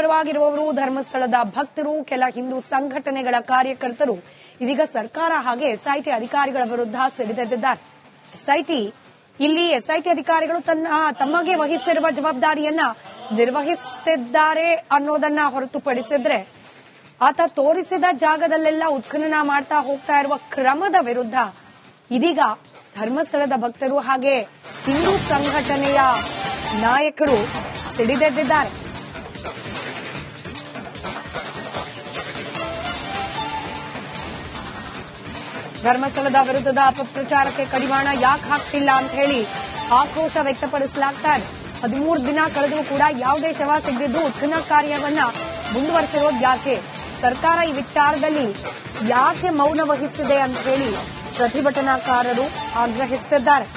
ಪರವಾಗಿರುವವರು, ಧರ್ಮಸ್ಥಳದ ಭಕ್ತರು, ಕೆಲ ಹಿಂದೂ ಸಂಘಟನೆಗಳ ಕಾರ್ಯಕರ್ತರು ಇದೀಗ ಸರ್ಕಾರ ಹಾಗೆ ಎಸ್ಐಟಿ ಅಧಿಕಾರಿಗಳ ವಿರುದ್ಧ ಸಿಡಿದೆದ್ದಿದ್ದಾರೆ. ಎಸ್ಐಟಿ ಅಧಿಕಾರಿಗಳು ತಮಗೆ ವಹಿಸಿರುವ ಜವಾಬ್ದಾರಿಯನ್ನ ನಿರ್ವಹಿಸುತ್ತಿದ್ದಾರೆ ಅನ್ನೋದನ್ನ ಹೊರತುಪಡಿಸಿದ್ರೆ ಆತ ತೋರಿಸಿದ ಜಾಗದಲ್ಲೆಲ್ಲ ಉತ್ಖನನ ಮಾಡ್ತಾ ಹೋಗ್ತಾ ಇರುವ ಕ್ರಮದ ವಿರುದ್ಧ ಇದೀಗ ಧರ್ಮಸ್ಥಳದ ಭಕ್ತರು ಹಾಗೆ ಹಿಂದೂ ಸಂಘಟನೆಯ ನಾಯಕರು ಸಿಡಿದೆದ್ದಿದ್ದಾರೆ. ಧರ್ಮಸ್ಥಳದ ವಿರುದ್ಧದ ಅಪಪ್ರಚಾರಕ್ಕೆ ಕಡಿವಾಣ ಯಾಕೆ ಹಾಕ್ತಿಲ್ಲ ಅಂತ ಹೇಳಿ ಆಕ್ರೋಶ ವ್ಯಕ್ತಪಡಿಸಲಾಗ್ತಾ ಇದೆ. 13 ದಿನ ಕಳೆದರೂ ಕೂಡ ಯಾವುದೇ ಶವ ಸಿಗದಿದ್ದು ಉತ್ಖನನ ಕಾರ್ಯವನ್ನ ಮುಂದುವರೆಸಿರೋದು ಯಾಕೆ? ಸರ್ಕಾರ ಈ ವಿಚಾರದಲ್ಲಿ ಯಾಕೆ ಮೌನ ವಹಿಸಿದೆ ಅಂತ ಹೇಳಿ ಪ್ರತಿಭಟನಾಕಾರರು ಆಗ್ರಹಿಸುತ್ತಿದ್ದಾರೆ.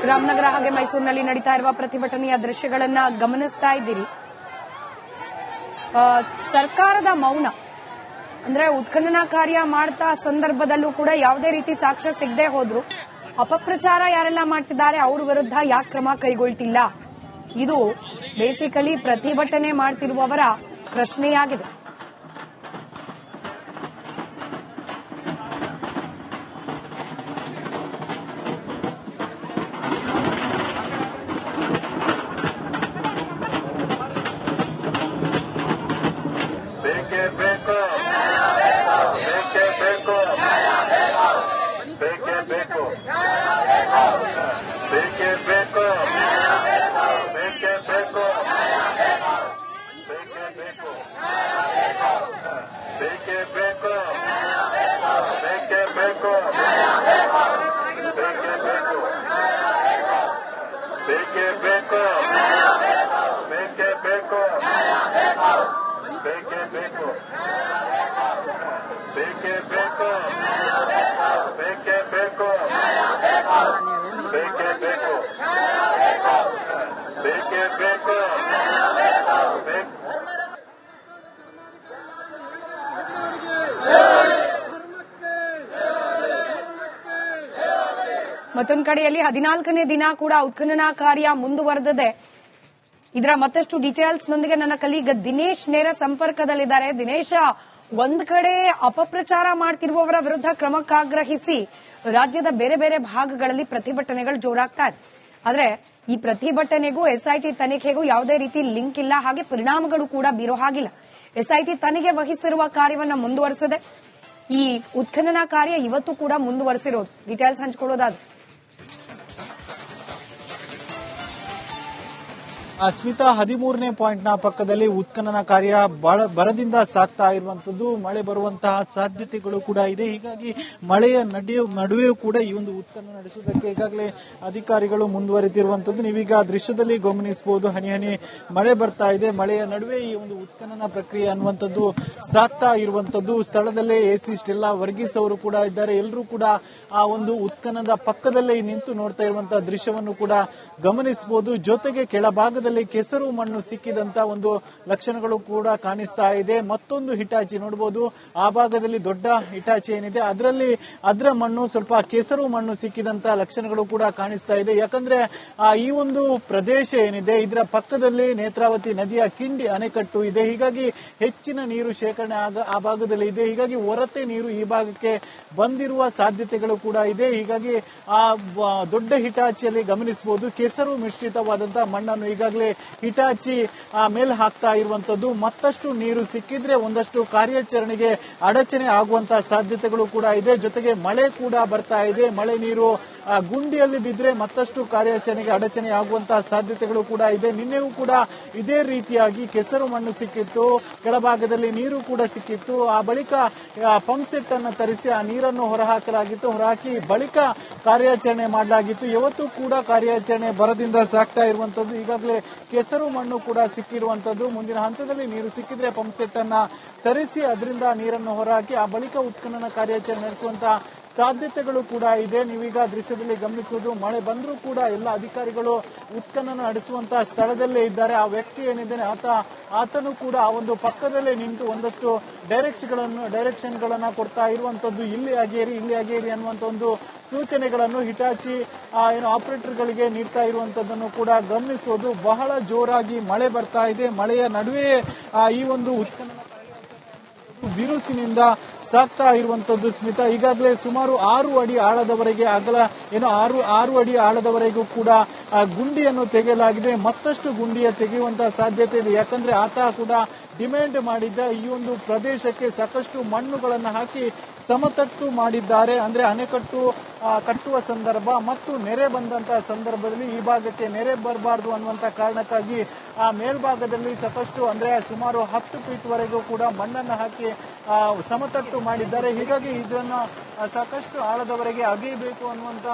ರಾಮನಗರ ಹಾಗೆ ಮೈಸೂರಿನಲ್ಲಿ ನಡೀತಾ ಇರುವ ಪ್ರತಿಭಟನೆಯ ದೃಶ್ಯಗಳನ್ನ ಗಮನಿಸ್ತಾ ಇದ್ದೀರಿ. ಸರ್ಕಾರದ ಮೌನ ಅಂದ್ರೆ ಉತ್ಖನನ ಕಾರ್ಯ ಮಾಡ್ತಾ ಸಂದರ್ಭದಲ್ಲೂ ಕೂಡ ಯಾವುದೇ ರೀತಿ ಸಾಕ್ಷ್ಯ ಸಿಗದೆ ಹೋದ್ರು ಅಪಪ್ರಚಾರ ಯಾರೆಲ್ಲ ಮಾಡ್ತಿದ್ದಾರೆ ಅವ್ರ ವಿರುದ್ಧ ಯಾಕೆ ಕ್ರಮ ಕೈಗೊಳ್ತಿಲ್ಲ? ಇದು ಬೇಸಿಕಲಿ ಪ್ರತಿಭಟನೆ ಮಾಡ್ತಿರುವವರ ಪ್ರಶ್ನೆಯಾಗಿದೆ. ಮತ್ತೊಂದು ಕಡೆಯಲ್ಲಿ 14ನೇ ದಿನ ಕೂಡ ಉತ್ಖನನ ಕಾರ್ಯ ಮುಂದುವರೆದಿದೆ. ಇದರ ಮತ್ತಷ್ಟು ಡೀಟೇಲ್ಸ್ ನೊಂದಿಗೆ ನನ್ನ ಕಲೀಗ್ ದಿನೇಶ್ ನೇರ ಸಂಪರ್ಕದಲ್ಲಿದ್ದಾರೆ. ದಿನೇಶ, ಒಂದ್ ಕಡೆ ಅಪಪ್ರಚಾರ ಮಾಡ್ತಿರುವವರ ವಿರುದ್ಧ ಕ್ರಮಕ್ಕಾಗ್ರಹಿಸಿ ರಾಜ್ಯದ ಬೇರೆ ಬೇರೆ ಭಾಗಗಳಲ್ಲಿ ಪ್ರತಿಭಟನೆಗಳು ಜೋರಾಗ್ತಾ ಇದೆ. ಆದ್ರೆ ಈ ಪ್ರತಿಭಟನೆಗೂ ಎಸ್ಐಟಿ ತನಿಖೆಗೂ ಯಾವುದೇ ರೀತಿ ಲಿಂಕ್ ಇಲ್ಲ, ಹಾಗೆ ಪರಿಣಾಮಗಳು ಕೂಡ ಬೀರೋ ಹಾಗಿಲ್ಲ. ಎಸ್ಐಟಿ ತನಿಖೆ ವಹಿಸಿರುವ ಕಾರ್ಯವನ್ನ ಮುಂದುವರೆಸಿದೆ. ಈ ಉತ್ಖನನ ಕಾರ್ಯ ಇವತ್ತು ಕೂಡ ಮುಂದುವರೆಸಿರೋದು. ಡೀಟೇಲ್ಸ್ ಹಂಚಿಕೊಳ್ಳೋದಾದ್ರೆ ಸ್ಮಿತಾ, 13ನೇ ಪಾಯಿಂಟ್ನ ಪಕ್ಕದಲ್ಲಿ ಉತ್ಖನನ ಕಾರ್ಯ ಬರದಿಂದ ಸಾಗ್ತಾ ಇರುವಂತದ್ದು. ಮಳೆ ಬರುವಂತಹ ಸಾಧ್ಯತೆಗಳು ಕೂಡ ಇದೆ. ಹೀಗಾಗಿ ಮಳೆಯ ನಡುವೆಯೂ ಕೂಡ ಈ ಒಂದು ಉತ್ಖನನ ನಡೆಸುವುದಕ್ಕೆ ಈಗಾಗಲೇ ಅಧಿಕಾರಿಗಳು ಮುಂದುವರೆದಿರುವಂತದ್ದು. ನೀವೀಗ ದೃಶ್ಯದಲ್ಲಿ ಗಮನಿಸಬಹುದು, ಹನಿ ಹನಿ ಮಳೆ ಬರ್ತಾ ಇದೆ. ಮಳೆಯ ನಡುವೆ ಈ ಒಂದು ಉತ್ಖನನ ಪ್ರಕ್ರಿಯೆ ಅನ್ನುವಂಥದ್ದು ಸಾಗ್ತಾ ಇರುವಂತದ್ದು. ಸ್ಥಳದಲ್ಲೇ ಎಸಿ ಸ್ಟೆಲ್ಲಾ ವರ್ಗೀಸ್ ಅವರು ಕೂಡ ಇದ್ದಾರೆ. ಎಲ್ಲರೂ ಕೂಡ ಆ ಒಂದು ಉತ್ಖನನದ ಪಕ್ಕದಲ್ಲೇ ನಿಂತು ನೋಡ್ತಾ ಇರುವಂತಹ ದೃಶ್ಯವನ್ನು ಕೂಡ ಗಮನಿಸಬಹುದು. ಜೊತೆಗೆ ಕೆಳಭಾಗದ ಕೆಸರು ಮಣ್ಣು ಸಿಕ್ಕಿದಂತ ಒಂದು ಲಕ್ಷಣಗಳು ಕೂಡ ಕಾಣಿಸ್ತಾ ಇದೆ. ಮತ್ತೊಂದು ಹಿಟಾಚಿ ನೋಡಬಹುದು, ಆ ಭಾಗದಲ್ಲಿ ದೊಡ್ಡ ಹಿಟಾಚಿ ಏನಿದೆ ಅದರ ಮಣ್ಣು ಸ್ವಲ್ಪ ಕೆಸರು ಮಣ್ಣು ಸಿಕ್ಕಿದಂತ ಲಕ್ಷಣಗಳು ಕೂಡ ಕಾಣಿಸ್ತಾ ಇದೆ. ಯಾಕಂದ್ರೆ ಈ ಒಂದು ಪ್ರದೇಶ ಏನಿದೆ ಇದರ ಪಕ್ಕದಲ್ಲಿ ನೇತ್ರಾವತಿ ನದಿಯ ಕಿಂಡಿ ಅಣೆಕಟ್ಟು ಇದೆ. ಹೀಗಾಗಿ ಹೆಚ್ಚಿನ ನೀರು ಶೇಖರಣೆ ಆ ಭಾಗದಲ್ಲಿ ಇದೆ. ಹೀಗಾಗಿ ಹೊರತೆ ನೀರು ಈ ಭಾಗಕ್ಕೆ ಬಂದಿರುವ ಸಾಧ್ಯತೆಗಳು ಕೂಡ ಇದೆ. ಹೀಗಾಗಿ ಆ ದೊಡ್ಡ ಹಿಟಾಚಿಯಲ್ಲಿ ಗಮನಿಸಬಹುದು ಕೆಸರು ಮಿಶ್ರಿತವಾದಂತಹ ಮಣ್ಣನ್ನು ಈಗಾಗಲೇ ಈಗಾಗಲೇ ಹಿಟಾಚಿ ಮೇಲ್ ಹಾಕ್ತಾ ಇರುವಂತದ್ದು. ಮತ್ತಷ್ಟು ನೀರು ಸಿಕ್ಕಿದ್ರೆ ಒಂದಷ್ಟು ಕಾರ್ಯಾಚರಣೆಗೆ ಅಡಚಣೆ ಆಗುವಂತಹ ಸಾಧ್ಯತೆಗಳು ಕೂಡ ಇದೆ. ಜೊತೆಗೆ ಮಳೆ ಕೂಡ ಬರ್ತಾ ಇದೆ. ಮಳೆ ನೀರು ಗುಂಡಿಯಲ್ಲಿ ಬಿದ್ದರೆ ಮತ್ತಷ್ಟು ಕಾರ್ಯಾಚರಣೆಗೆ ಅಡಚಣೆ ಆಗುವಂತಹ ಸಾಧ್ಯತೆಗಳು ಕೂಡ ಇದೆ. ನಿನ್ನೆಯೂ ಕೂಡ ಇದೇ ರೀತಿಯಾಗಿ ಕೆಸರು ಮಣ್ಣು ಸಿಕ್ಕಿತ್ತು, ಕೆಳಭಾಗದಲ್ಲಿ ನೀರು ಕೂಡ ಸಿಕ್ಕಿತ್ತು. ಆ ಬಳಿಕ ಪಂಪ್ ಸೆಟ್ ಅನ್ನು ತರಿಸಿ ಆ ನೀರನ್ನು ಹೊರಹಾಕಲಾಗಿತ್ತು. ಹೊರಹಾಕಿ ಬಳಿಕ ಕಾರ್ಯಾಚರಣೆ ಮಾಡಲಾಗಿತ್ತು. ಇವತ್ತು ಕೂಡ ಕಾರ್ಯಾಚರಣೆ ಬರದಿಂದ ಸಾಗ್ತಾ ಇರುವಂತದ್ದು. ಈಗಾಗಲೇ ಕೆಸರು ಮಣ್ಣು ಕೂಡ ಸಿಕ್ಕಿರುವಂತದ್ದು. ಮುಂದಿನ ಹಂತದಲ್ಲಿ ನೀರು ಸಿಕ್ಕಿದ್ರೆ ಪಂಪ್ ಸೆಟ್ ಅನ್ನ ತರಿಸಿ ಅದರಿಂದ ನೀರನ್ನು ಹೊರಹಾಕಿ ಆ ಬಳಿಕ ಉತ್ಖನನ ಕಾರ್ಯಾಚರಣೆ ನಡೆಸುವಂತಹ ಸಾಧ್ಯತೆಗಳು ಕೂಡ ಇದೆ. ನೀವೀಗ ದೃಶ್ಯದಲ್ಲಿ ಗಮನಿಸುವುದು, ಮಳೆ ಬಂದರೂ ಕೂಡ ಎಲ್ಲ ಅಧಿಕಾರಿಗಳು ಉತ್ಖನನ ನಡೆಸುವಂತಹ ಸ್ಥಳದಲ್ಲೇ ಇದ್ದಾರೆ. ಆ ವ್ಯಕ್ತಿ ಏನಿದ್ದಾನೆ ಆತನು ಕೂಡ ಆ ಒಂದು ಪಕ್ಕದಲ್ಲೇ ನಿಂತು ಒಂದಷ್ಟು ಡೈರೆಕ್ಷನ್ಗಳನ್ನ ಕೊಡ್ತಾ ಇರುವಂತದ್ದು. ಇಲ್ಲಿ ಅಗೇರಿ ಅನ್ನುವಂತ ಒಂದು ಸೂಚನೆಗಳನ್ನು ಹಿಟಾಚಿ ಆಪರೇಟರ್ಗಳಿಗೆ ನೀಡ್ತಾ ಇರುವಂತದ್ದನ್ನು ಕೂಡ ಗಮನಿಸುವುದು. ಬಹಳ ಜೋರಾಗಿ ಮಳೆ ಬರ್ತಾ ಇದೆ. ಮಳೆಯ ನಡುವೆ ಈ ಒಂದು ಉತ್ಖನನ ಬಿರುಸಿನಿಂದ ಸಾಗ್ತಾ ಇರುವಂತದ್ದು. ಸ್ಮಿತಾ, ಈಗಾಗಲೇ ಸುಮಾರು 6 ಅಡಿ ಆಳದವರೆಗೆ ಅಗಲ ಆರು ಅಡಿ ಆಳದವರೆಗೂ ಕೂಡ ಗುಂಡಿಯನ್ನು ತೆಗೆಯಲಾಗಿದೆ. ಮತ್ತಷ್ಟು ಗುಂಡಿಯ ತೆಗೆಯುವಂತಹ ಸಾಧ್ಯತೆ ಇದೆ. ಯಾಕಂದ್ರೆ ಆತ ಕೂಡ ಡಿಮ್ಯಾಂಡ್ ಮಾಡಿದ್ದ ಈ ಒಂದು ಪ್ರದೇಶಕ್ಕೆ ಸಾಕಷ್ಟು ಮಣ್ಣುಗಳನ್ನು ಹಾಕಿ ಸಮತಟ್ಟು ಮಾಡಿದ್ದಾರೆ. ಅಂದ್ರೆ ಅಣೆಕಟ್ಟು ಕಟ್ಟುವ ಸಂದರ್ಭ ಮತ್ತು ನೆರೆ ಬಂದಂತಹ ಸಂದರ್ಭದಲ್ಲಿ ಈ ಭಾಗಕ್ಕೆ ನೆರೆ ಬರಬಾರದು ಅನ್ನುವಂತ ಕಾರಣಕ್ಕಾಗಿ ಆ ಮೇಲ್ಭಾಗದಲ್ಲಿ ಸಾಕಷ್ಟು ಅಂದ್ರೆ ಸುಮಾರು 10 ಫೀಟ್ ವರೆಗೂ ಕೂಡ ಮಣ್ಣನ್ನು ಹಾಕಿ ಸಮತಟ್ಟು ಮಾಡಿದ್ದಾರೆ. ಹೀಗಾಗಿ ಇದನ್ನ ಸಾಕಷ್ಟು ಆಳದವರೆಗೆ ಅಗೆಯಬೇಕು ಅನ್ನುವಂತ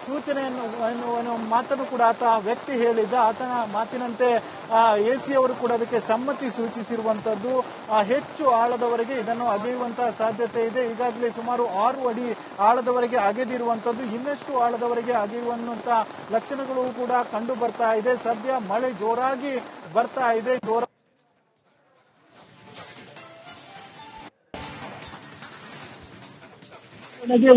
ಸೂಚನೆಯನ್ನು ಮಾತನ್ನು ಕೂಡ ಆತ ವ್ಯಕ್ತಿ ಹೇಳಿದ್ದ. ಆತನ ಮಾತಿನಂತೆ ಎಸಿ ಅವರು ಕೂಡ ಅದಕ್ಕೆ ಸಮ್ಮತಿ ಸೂಚಿಸಿರುವಂತದ್ದು. ಹೆಚ್ಚು ಆಳದವರೆಗೆ ಇದನ್ನು ಅಗೆಯುವಂತಹ ಸಾಧ್ಯತೆ ಇದೆ. ಈಗಾಗಲೇ ಸುಮಾರು 6 ಅಡಿ ಆಳದವರೆಗೆ ಅಗೆದಿರುವಂತದ್ದು. ಇನ್ನಷ್ಟು ಆಳದವರೆಗೆ ಅಗೆಯುವಂತ ಲಕ್ಷಣಗಳು ಕೂಡ ಕಂಡು ಬರ್ತಾ ಇದೆ. ಸದ್ಯ ಮಳೆ ಜೋರಾಗಿ ಬರ್ತಾ ಇದೆ.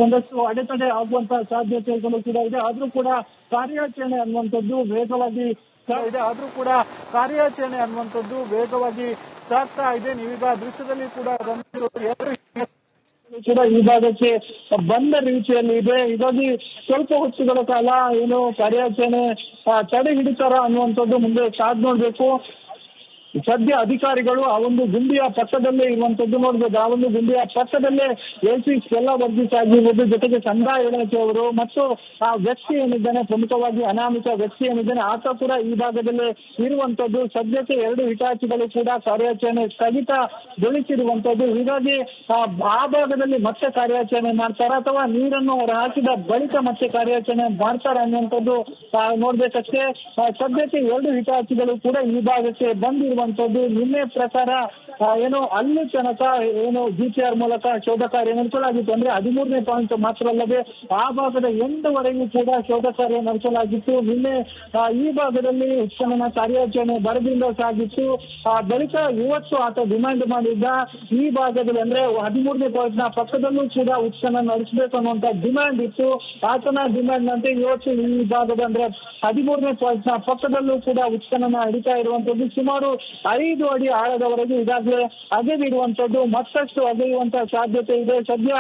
ಒಂದಷ್ಟು ಅಡೆತಡೆ ಆಗುವಂತಹ ಸಾಧ್ಯತೆಗಳು ಕೂಡ ಇದೆ. ಆದ್ರೂ ಕೂಡ ಕಾರ್ಯಾಚರಣೆ ಅನ್ನುವಂಥದ್ದು ವೇಗವಾಗಿ ಸಾಗ್ತಾ ಇದೆ. ನೀವೀಗ ದೃಶ್ಯದಲ್ಲಿ ಕೂಡ ಈ ಭಾಗಕ್ಕೆ ಬಂದ ರೀತಿಯಲ್ಲಿ ಇದೆ. ಹೀಗಾಗಿ ಸ್ವಲ್ಪ ಹೊತ್ತುಗಳ ಕಾಲ ಕಾರ್ಯಾಚರಣೆ ತಡೆ ಹಿಡಿತಾರ ಅನ್ನುವಂಥದ್ದು ಮುಂದೆ ಕಾದ್ ನೋಡ್ಬೇಕು. ಸದ್ಯ ಅಧಿಕಾರಿಗಳು ಆ ಒಂದು ಗುಂಡಿಯ ಪಕ್ಕದಲ್ಲೇ ಇರುವಂತದ್ದು ನೋಡ್ಬೋದು. ಆ ಒಂದು ಗುಂಡಿಯ ಪಕ್ಕದಲ್ಲೇ ಎಸಿ ಎಲ್ಲ ವರ್ಗೀಸ್ ಆಗಿರ್ಬೋದು, ಜೊತೆಗೆ ಕಂದಾಯ ಇಲಾಖೆ ಅವರು ಮತ್ತು ಆ ವ್ಯಕ್ತಿ ಏನಿದ್ದಾನೆ, ಪ್ರಮುಖವಾಗಿ ಅನಾಮಿಕ ವ್ಯಕ್ತಿ ಏನಿದ್ದಾನೆ ಆತ ಕೂಡ ಈ ಭಾಗದಲ್ಲೇ ಇರುವಂತದ್ದು. ಸದ್ಯಕ್ಕೆ 2 ಹಿಟಾಚಿಗಳು ಕೂಡ ಕಾರ್ಯಾಚರಣೆ ಸ್ಥಗಿತಗೊಳಿಸಿರುವಂತದ್ದು. ಹೀಗಾಗಿ ಆ ಭಾಗದಲ್ಲಿ ಮತ್ತೆ ಕಾರ್ಯಾಚರಣೆ ಮಾಡ್ತಾರ ಅಥವಾ ನೀರನ್ನು ಹೊರ ಹಾಕಿದ ಬಳಿಕ ಮತ್ತೆ ಕಾರ್ಯಾಚರಣೆ ಮಾಡ್ತಾರ ಅನ್ನುವಂಥದ್ದು ನೋಡ್ಬೇಕಷ್ಟೇ. ಸದ್ಯಕ್ಕೆ 2 ಹಿಟಾಚಿಗಳು ಕೂಡ ಈ ಭಾಗಕ್ಕೆ ಬಂದಿರುವ ನಿನ್ನೆ ಪ್ರಕಾರ ಅಲ್ಲಿ ತನಕ ಜಿಪಿಆರ್ ಮೂಲಕ ಶೋಧ ಕಾರ್ಯ ನಡೆಸಲಾಗಿತ್ತು. ಅಂದ್ರೆ 13ನೇ ಪಾಯಿಂಟ್ ಮಾತ್ರ ಅಲ್ಲದೆ ಆ ಭಾಗದ ಎಂಡ್ವರೆಗೂ ಕೂಡ ಶೋಧ ಕಾರ್ಯ ನಡೆಸಲಾಗಿತ್ತು. ನಿನ್ನೆ ಈ ಭಾಗದಲ್ಲಿ ಉತ್ಖನನ ಕಾರ್ಯಾಚರಣೆ ಬರದಿಂದ ಸಾಗಿತ್ತು. ಬಳಿಕ ಇವತ್ತು ಆತ ಡಿಮ್ಯಾಂಡ್ ಮಾಡಿದ್ದ ಈ ಭಾಗದಲ್ಲಿ ಅಂದ್ರೆ 13ನೇ ಪಾಯಿಂಟ್ ನ ಪಕ್ಕದಲ್ಲೂ ಕೂಡ ಉತ್ಖನನ ನಡೆಸಬೇಕು ಅನ್ನುವಂತ ಡಿಮ್ಯಾಂಡ್ ಇತ್ತು. ಆತನ ಡಿಮ್ಯಾಂಡ್ ನಂತೆ ಇವತ್ತು ಈ ಭಾಗದ ಅಂದ್ರೆ 13ನೇ ಪಾಯಿಂಟ್ ನ ಪಕ್ಕದಲ್ಲೂ ಕೂಡ ಉತ್ಖನನ ನಡೀತಾ ಇರುವಂತದ್ದು. ಸುಮಾರು 5 ಅಡಿ ಆಳದವರೆಗೆ ಈಗಾಗಲೇ ಅಗೆದಿರುವಂತದ್ದು. ಮತ್ತಷ್ಟು ಅಗೆಯುವಂತಹ ಸಾಧ್ಯತೆ ಇದೆ. ಸದ್ಯ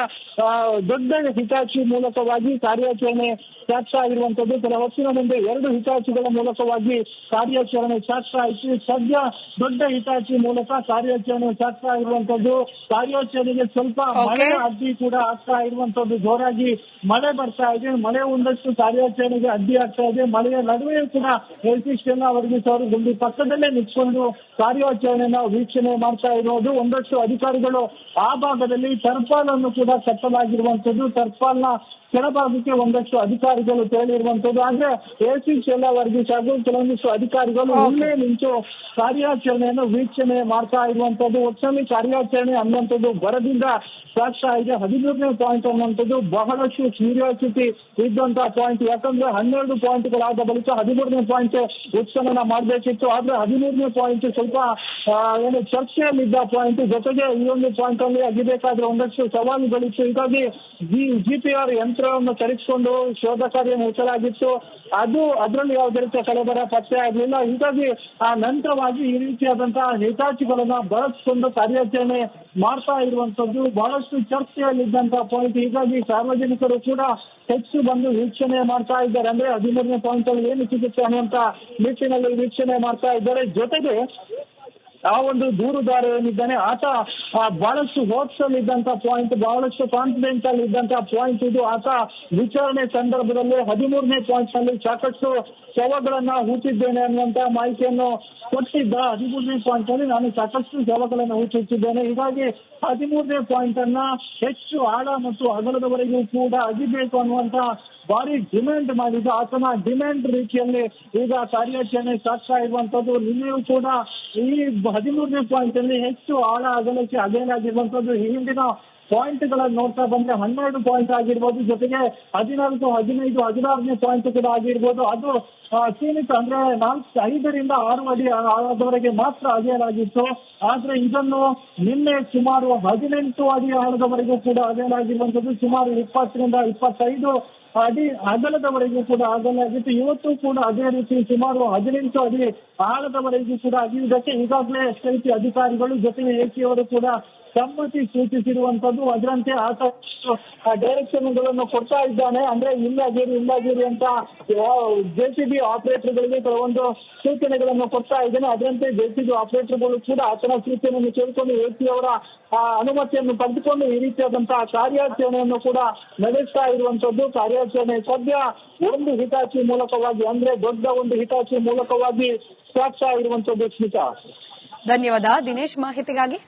ದೊಡ್ಡ ಹಿಟಾಚಿ ಮೂಲಕವಾಗಿ ಕಾರ್ಯಾಚರಣೆ ಸಾಗ್ತಾ ಇರುವಂತದ್ದು. ಕೆಲ ಹೊತ್ತಿನ ಮುಂದೆ 2 ಹಿಟಾಚಿಗಳ ಮೂಲಕವಾಗಿ ಕಾರ್ಯಾಚರಣೆ ಸಾಗ್ತಾ ಇತ್ತು. ಸದ್ಯ ದೊಡ್ಡ ಹಿಟಾಚಿ ಮೂಲಕ ಕಾರ್ಯಾಚರಣೆ ಸಾಗ್ತಾ ಇರುವಂತದ್ದು. ಕಾರ್ಯಾಚರಣೆಗೆ ಸ್ವಲ್ಪ ಮಳೆ ಅಡ್ಡಿ ಕೂಡ ಆಗ್ತಾ ಇರುವಂತದ್ದು. ಜೋರಾಗಿ ಮಳೆ ಬರ್ತಾ ಇದೆ. ಮಳೆ ಒಂದಷ್ಟು ಕಾರ್ಯಾಚರಣೆಗೆ ಅಡ್ಡಿ ಆಗ್ತಾ ಇದೆ. ಮಳೆಯ ನಡುವೆಯೂ ಕೂಡ ಎಲ್ಸಿಸ್ಟೆಲ್ಲ ವರ್ಗೀಸ್ ಅವರು ಗುಂಡಿ ಪಕ್ಕದಲ್ಲೇ ನಿಂತ್ಕೊಂಡು ಕಾರ್ಯಾಚರಣೆನ ವೀಕ್ಷಣೆ ಮಾಡ್ತಾ ಇರೋದು. ಒಂದಷ್ಟು ಅಧಿಕಾರಿಗಳು ಆ ಭಾಗದಲ್ಲಿ ಟರ್ಪಾಲ್ ಅನ್ನು ಕೂಡ ಕಟ್ಟಲಾಗಿರುವಂತದ್ದು. ಟರ್ಪಾಲ್ ನ ಕೆಳಭಾಗಕ್ಕೆ ಒಂದಷ್ಟು ಅಧಿಕಾರಿಗಳು ತೇಲಿರುವಂತದ್ದು. ಆದ್ರೆ ಎಸಿ ಶೆಲ್ಲ ವರ್ಗೀಸ್ ಹಾಗೂ ಕೆಲವೊಂದಿಷ್ಟು ಅಧಿಕಾರಿಗಳು ಇಲ್ಲೇ ನಿಂತು ಕಾರ್ಯಾಚರಣೆಯನ್ನು ವೀಕ್ಷಣೆ ಮಾಡ್ತಾ ಇರುವಂತದ್ದು. ಒಟ್ಟಿನಲ್ಲಿ ಕಾರ್ಯಾಚರಣೆ ಅನ್ನುವಂಥದ್ದು ಬರದಿಂದ ಸಾಗ್ತಾ ಇದೆ. 13ನೇ ಪಾಯಿಂಟ್ ಅನ್ನುವಂಥದ್ದು ಬಹಳಷ್ಟು ಕ್ಯೂರಿಯಾಸಿಟಿ ಇದ್ದಂತಹ ಪಾಯಿಂಟ್. ಯಾಕಂದ್ರೆ 12 ಪಾಯಿಂಟ್ಗಳಾದ ಬಳಿಕ 13ನೇ ಪಾಯಿಂಟ್ ಉತ್ಖನನ ಮಾಡಬೇಕಿತ್ತು. ಆದ್ರೆ 13ನೇ ಪಾಯಿಂಟ್ ಸ್ವಲ್ಪ ಚರ್ಚೆಯಲ್ಲಿದ್ದ ಪಾಯಿಂಟ್. ಜೊತೆಗೆ ಈ ಒಂದು ಪಾಯಿಂಟ್ ಅಲ್ಲಿ ಅಗಿಬೇಕಾದ್ರೆ ಒಂದಷ್ಟು ಸವಾಲುಗಳಿತ್ತು. ಹೀಗಾಗಿ ಜಿಪಿಆರ್ ಯಂತ್ರವನ್ನು ತರಿಸಿಕೊಂಡು ಶೋಧ ಕಾರ್ಯ ನಡೆಸಲಾಗಿತ್ತು. ಅದರಲ್ಲಿ ಯಾವುದೇ ರೀತಿಯ ಕಳೆಬರ ಪತ್ತೆ ಆಗಲಿಲ್ಲ. ಹೀಗಾಗಿ ಆ ನಂತರವಾಗಿ ಈ ರೀತಿಯಾದಂತಹ ಹಿಟಾಚಿಗಳನ್ನ ಬಳಸಿಕೊಂಡು ಕಾರ್ಯಾಚರಣೆ ಮಾಡ್ತಾ ಇರುವಂತದ್ದು ಬಹಳಷ್ಟು ಚರ್ಚೆಯಲ್ಲಿದ್ದಂತಹ ಪಾಯಿಂಟ್. ಹೀಗಾಗಿ ಸಾರ್ವಜನಿಕರು ಕೂಡ ಹೆಚ್ಚು ಬಂದು ವೀಕ್ಷಣೆ ಮಾಡ್ತಾ ಇದ್ದಾರೆ. ಅಂದ್ರೆ 13ನೇ ಪಾಯಿಂಟ್ ಅಲ್ಲಿ ಏನು ಸಿಗುತ್ತೆ ಅನ್ನುವಂತ ನಿಟ್ಟಿನಲ್ಲಿ ವೀಕ್ಷಣೆ ಮಾಡ್ತಾ ಇದ್ದಾರೆ. ಜೊತೆಗೆ ಆ ಒಂದು ದೂರುದಾರ ಏನಿದ್ದಾನೆ ಆತ ಬಹಳಷ್ಟು ಹೋಪ್ಸ್ ಅಲ್ಲಿ ಇದ್ದಂತ ಪಾಯಿಂಟ್, ಬಹಳಷ್ಟು ಕಾನ್ಫಿಡೆಂಟ್ ಅಲ್ಲಿ ಇದ್ದಂತ ಪಾಯಿಂಟ್ ಇದು. ಆತ ವಿಚಾರಣೆ ಸಂದರ್ಭದಲ್ಲಿ 13ನೇ ಪಾಯಿಂಟ್ ನಲ್ಲಿ ಸಾಕಷ್ಟು ಶವಗಳನ್ನ ಹೂಚಿದ್ದೇನೆ ಅನ್ನುವಂತ ಮಾಹಿತಿಯನ್ನು ಕೊಟ್ಟಿದ್ದ. 13ನೇ ಪಾಯಿಂಟ್ ಅಲ್ಲಿ ನಾನು ಸಾಕಷ್ಟು ಶವಗಳನ್ನು ಹೂಚಿಟ್ಟಿದ್ದೇನೆ, ಹೀಗಾಗಿ 13ನೇ ಪಾಯಿಂಟ್ ಅನ್ನ ಹೆಚ್ಚು ಆಳ ಮತ್ತು ಅಗಲದವರೆಗೂ ಕೂಡ ಅಗಿಬೇಕು ಅನ್ನುವಂತ ಭಾರಿ ಡಿಮ್ಯಾಂಡ್ ಮಾಡಿದ. ಆತನ ಡಿಮ್ಯಾಂಡ್ ರೀತಿಯಲ್ಲಿ ಈಗ ಕಾರ್ಯಾಚರಣೆ ಸಾಗ್ತಾ ಇರುವಂತದ್ದು. ನಿನ್ನೆಯೂ ಕೂಡ ಈ 13ನೇ ಪಾಯಿಂಟ್ ಅಲ್ಲಿ ಹೆಚ್ಚು ಆಳ ಅಗಲಕ್ಕೆ ಅಗೇನಾಗಿರುವಂತದ್ದು. ಈ ಹಿಂದಿನ ಪಾಯಿಂಟ್ ಗಳನ್ನು ನೋಡ್ತಾ ಬಂದ್ರೆ 12 ಪಾಯಿಂಟ್ ಆಗಿರ್ಬೋದು, ಜೊತೆಗೆ 14, 15, 16ನೇ ಪಾಯಿಂಟ್ ಕೂಡ ಆಗಿರ್ಬೋದು. ಅದು ಸೀಮಿತ, ಅಂದ್ರೆ 5 ರಿಂದ 6 ಅಡಿ ಆಳದವರೆಗೆ ಮಾತ್ರ ಅಗೆಯಲಾಗಿತ್ತು. ಆದ್ರೆ ಇದನ್ನು ನಿನ್ನೆ ಸುಮಾರು 18 ಅಡಿ ಆಳದವರೆಗೂ ಕೂಡ ಅಗೆಯಲಾಗಿರುವಂತದ್ದು. ಸುಮಾರು 20 ರಿಂದ 25 ಅಡಿ ಅಗಲದವರೆಗೂ ಕೂಡ ಅಗಲಾಗಿತ್ತು. ಇವತ್ತು ಕೂಡ ಅದೇ ರೀತಿ ಸುಮಾರು 18 ಅಡಿ ಆಳದವರೆಗೂ ಕೂಡ ಅಗೆಯುವುದಕ್ಕೆ ಈಗಾಗಲೇ ಎಸ್ಐಟಿ ಅಧಿಕಾರಿಗಳು ಜೊತೆಗೆ ಎಸಿಯವರು ಕೂಡ ಸಮ್ಮತಿ ಸೂಚಿಸಿರುವಂತದ್ದು. ಅದರಂತೆ ಆತ ಡೈರೆಕ್ಷನ್ ಗಳನ್ನು ಕೊಡ್ತಾ ಇದ್ದಾನೆ. ಅಂದ್ರೆ ಇಲ್ಲಾಗಿರಿ ಅಂತ ಜೆಸಿಬಿ ಆಪರೇಟರ್ ಗಳಿಗೆ ಕೆಲವೊಂದು ಸೂಚನೆಗಳನ್ನು ಕೊಡ್ತಾ ಇದ್ದಾನೆ. ಅದರಂತೆ ಜೆಸಿಬಿ ಆಪರೇಟರ್ಗಳು ಕೂಡ ಆತನ ಸೂಚನೆಯನ್ನು ಕೇಳಿಕೊಂಡು ಎಸಿಯವರ ಅನುಮತಿಯನ್ನು ಪಡೆದುಕೊಂಡು ಈ ರೀತಿಯಾದಂತಹ ಕಾರ್ಯಾಚರಣೆಯನ್ನು ಕೂಡ ನಡೆಸ್ತಾ ಇರುವಂತದ್ದು. ಕಾರ್ಯಾಚರಣೆ ಸದ್ಯ ಒಂದು ಹಿಟಾಚಿ ಮೂಲಕವಾಗಿ, ಅಂದ್ರೆ ದೊಡ್ಡ ಒಂದು ಹಿಟಾಚಿ ಮೂಲಕವಾಗಿ ಸಾಗ್ತಾ ಇರುವಂತದ್ದು. ಸ್ಮಿತಾ, ಧನ್ಯವಾದ ದಿನೇಶ್ ಮಾಹಿತಿಗಾಗಿ.